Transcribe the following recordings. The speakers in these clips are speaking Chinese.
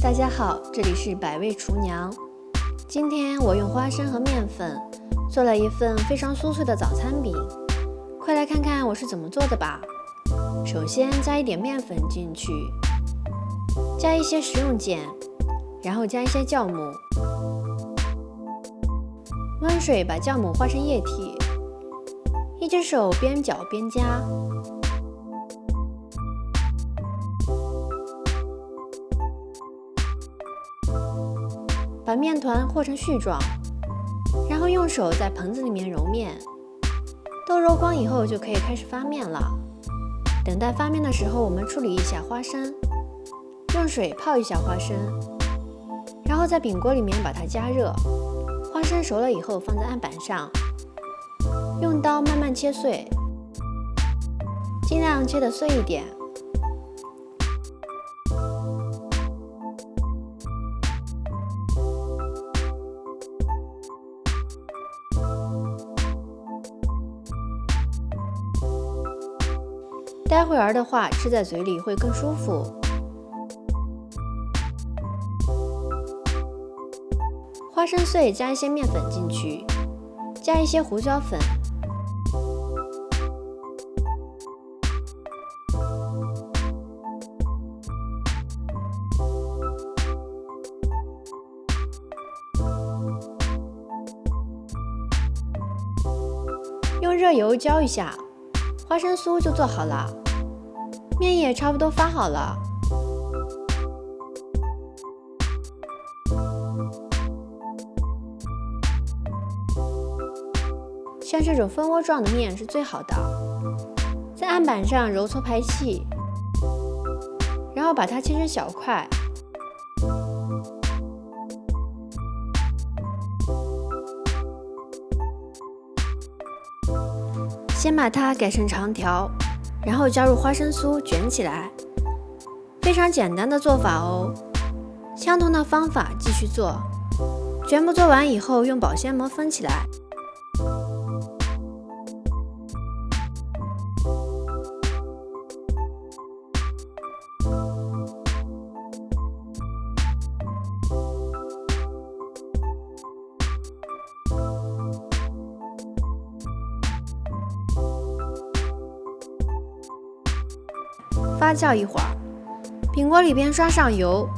大家好，这里是百味厨娘。今天我用花生和面粉做了一份非常酥脆的早餐饼，快来看看我是怎么做的吧。首先加一点面粉进去，加一些食用碱，然后加一些酵母，温水把酵母化成液体，一只手边搅边加。把面团和成絮状，然后用手在盆子里面揉面，都揉光以后就可以开始发面了。等待发面的时候，我们处理一下花生，用水泡一下花生，然后在饼锅里面把它加热。花生熟了以后放在案板上，用刀慢慢切碎，尽量切得碎一点。待会儿的话，吃在嘴里会更舒服。花生碎加一些面粉进去，加一些胡椒粉，用热油浇一下，花生酥就做好了。面也差不多发好了，像这种蜂窝状的面是最好的。在案板上揉搓排气，然后把它切成小块。先把它改成长条，然后加入花生酥卷起来，非常简单的做法哦。相同的方法继续做，全部做完以后用保鲜膜封起来。发酵一会儿，饼锅里边刷上油，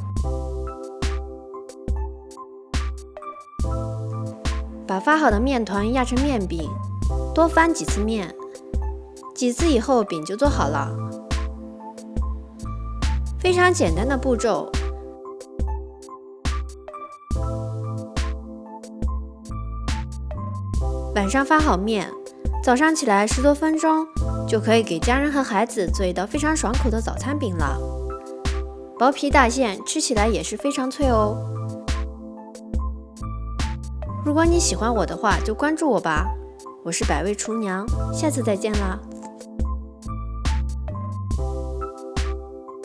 把发好的面团压成面饼，多翻几次面，几次以后饼就做好了。非常简单的步骤。晚上发好面，早上起来10多分钟就可以给家人和孩子做一道非常爽口的早餐饼了。薄皮大馅，吃起来也是非常脆哦。如果你喜欢我的话，就关注我吧。我是百味厨娘，下次再见啦。